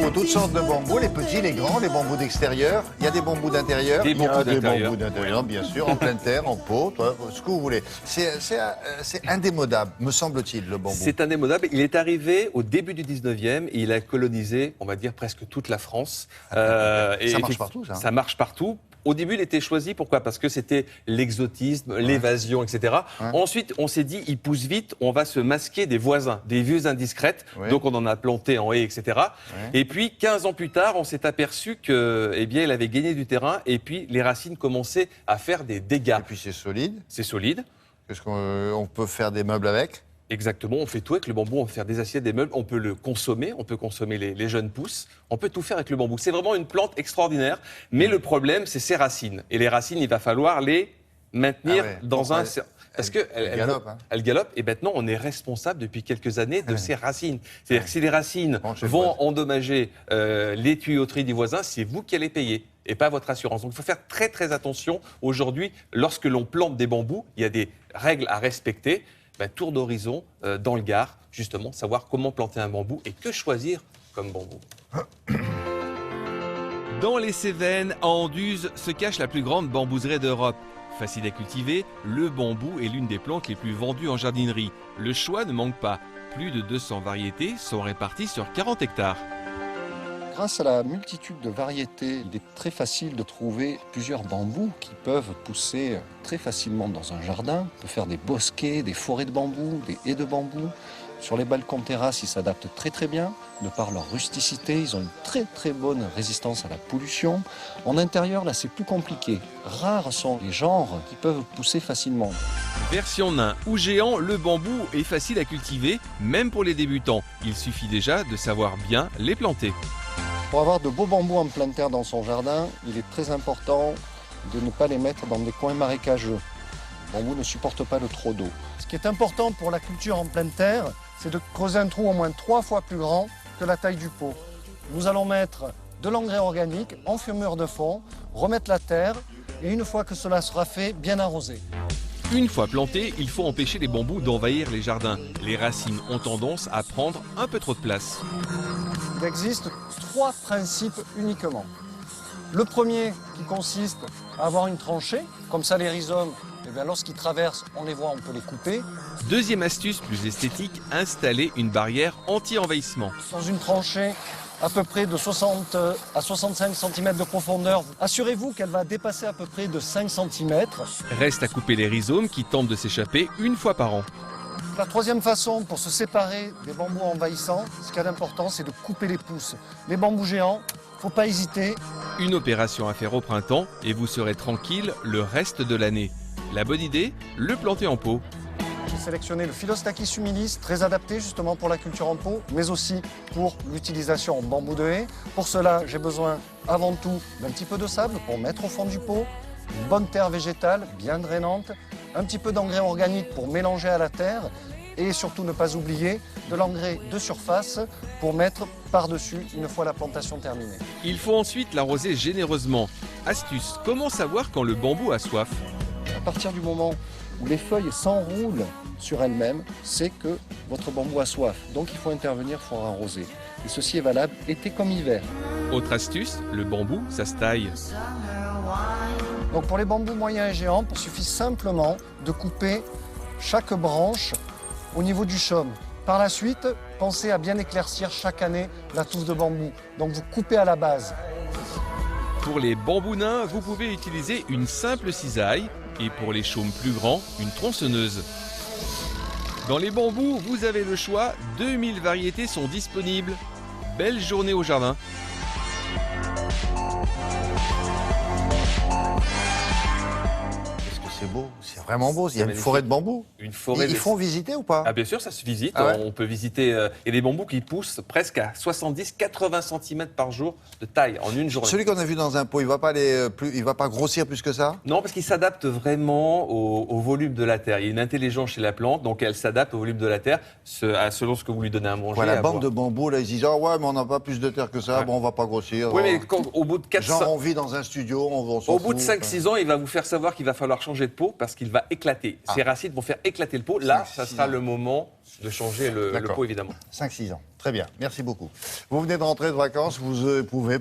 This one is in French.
faut toutes sortes de bambous, les petits, les grands, les bambous d'extérieur. Il y a des bambous d'intérieur. Des bambous d'intérieur, bien sûr, en pleine terre, en pot, ce que vous voulez. C'est indémodable, me semble-t-il, le bambou. C'est indémodable. Il est arrivé au début du 19e et il a colonisé, on va dire, presque toute la France. Ça marche partout, ça. Ça marche partout. Au début, il était choisi, pourquoi? Parce que c'était l'exotisme, l'évasion, etc. Ensuite, on s'est dit, il pousse vite, on va se masquer des voisins, des vues indiscrètes. Donc, on en a planté en haie, etc. Et puis, 15 ans plus tard, on s'est aperçu que, eh bien, il avait gagné du terrain et puis les racines commençaient à faire des dégâts. Et puis, c'est solide. C'est solide. Qu'est-ce qu'on peut faire des meubles avec? Exactement, on fait tout avec le bambou, on peut faire des assiettes, des meubles, on peut le consommer, on peut consommer les jeunes pousses, on peut tout faire avec le bambou. C'est vraiment une plante extraordinaire, mais le problème, c'est ses racines. Et les racines, il va falloir les maintenir dans un... Parce qu'elles galopent. Elles galopent, et maintenant, on est responsable depuis quelques années de ces racines. C'est-à-dire que si les racines vont endommager les tuyauteries du voisin, c'est vous qui allez payer et pas votre assurance. Donc, il faut faire très, très attention. Aujourd'hui, lorsque l'on plante des bambous, il y a des règles à respecter. Tour d'horizon dans le Gard, justement, savoir comment planter un bambou et que choisir comme bambou. Dans les Cévennes, à Anduze, se cache la plus grande bambouseraie d'Europe. Facile à cultiver, le bambou est l'une des plantes les plus vendues en jardinerie. Le choix ne manque pas. Plus de 200 variétés sont réparties sur 40 hectares. Grâce à la multitude de variétés, il est très facile de trouver plusieurs bambous qui peuvent pousser très facilement dans un jardin. On peut faire des bosquets, des forêts de bambou, des haies de bambou. Sur les balcons terrasses, ils s'adaptent très très bien. De par leur rusticité, ils ont une très très bonne résistance à la pollution. En intérieur, là, c'est plus compliqué. Rares sont les genres qui peuvent pousser facilement. Version nain ou géant, le bambou est facile à cultiver, même pour les débutants. Il suffit déjà de savoir bien les planter. Pour avoir de beaux bambous en pleine terre dans son jardin, il est très important de ne pas les mettre dans des coins marécageux. Le bambou ne supporte pas le trop d'eau. Ce qui est important pour la culture en pleine terre, c'est de creuser un trou au moins 3 fois plus grand que la taille du pot. Nous allons mettre de l'engrais organique en fumure de fond, remettre la terre et une fois que cela sera fait, bien arroser. Une fois plantés, il faut empêcher les bambous d'envahir les jardins. Les racines ont tendance à prendre un peu trop de place. Il existe 3 principes uniquement. Le premier qui consiste à avoir une tranchée, comme ça les rhizomes, lorsqu'ils traversent, on les voit, on peut les couper. Deuxième astuce plus esthétique, installer une barrière anti-envahissement. Dans une tranchée à peu près de 60 à 65 cm de profondeur, assurez-vous qu'elle va dépasser à peu près de 5 cm. Reste à couper les rhizomes qui tentent de s'échapper une fois par an. La troisième façon pour se séparer des bambous envahissants, ce qu'il y a d'important, c'est de couper les pousses. Les bambous géants, faut pas hésiter. Une opération à faire au printemps et vous serez tranquille le reste de l'année. La bonne idée, le planter en pot. J'ai sélectionné le Philostachys humilis, très adapté justement pour la culture en pot, mais aussi pour l'utilisation en bambou de haie. Pour cela, j'ai besoin avant tout d'un petit peu de sable pour mettre au fond du pot, une bonne terre végétale bien drainante, un petit peu d'engrais organique pour mélanger à la terre et surtout ne pas oublier de l'engrais de surface pour mettre par-dessus une fois la plantation terminée. Il faut ensuite l'arroser généreusement. Astuce, comment savoir quand le bambou a soif ? À partir du moment où les feuilles s'enroulent sur elles-mêmes, c'est que votre bambou a soif. Donc il faut intervenir, il faut arroser. Et ceci est valable été comme hiver. Autre astuce, le bambou, ça se taille. Donc pour les bambous moyens et géants, il suffit simplement de couper chaque branche au niveau du chaume. Par la suite, pensez à bien éclaircir chaque année la touffe de bambou. Donc vous coupez à la base. Pour les bambous nains, vous pouvez utiliser une simple cisaille et pour les chaumes plus grands, une tronçonneuse. Dans les bambous, vous avez le choix, 2000 variétés sont disponibles. Belle journée au jardin. C'est beau, c'est vraiment beau. Il y a une forêt de bambous. Une forêt. Ils font visiter ou pas? Ah bien sûr, ça se visite. Ah ouais. On peut visiter. Et des bambous qui poussent presque à 70-80 cm par jour de taille en une journée. Celui qu'on a vu dans un pot, il va pas grossir plus que ça? Non, parce qu'il s'adapte vraiment au volume de la terre. Il y a une intelligence chez la plante, donc elle s'adapte au volume de la terre selon ce que vous lui donnez à manger. Voilà, la bande de bambous, là, ils disent ouais, mais on n'a pas plus de terre que ça, bon, on va pas grossir. Oui, mais au bout de 4 genre, on vit dans un studio, au bout de 5-6 ans, il va vous faire savoir qu'il va falloir changer de pot parce qu'il va éclater. Ses racines vont faire éclater le pot. Là, ça sera le moment de changer le pot, évidemment. 5-6 ans. Très bien. Merci beaucoup. Vous venez de rentrer de vacances, vous pouvez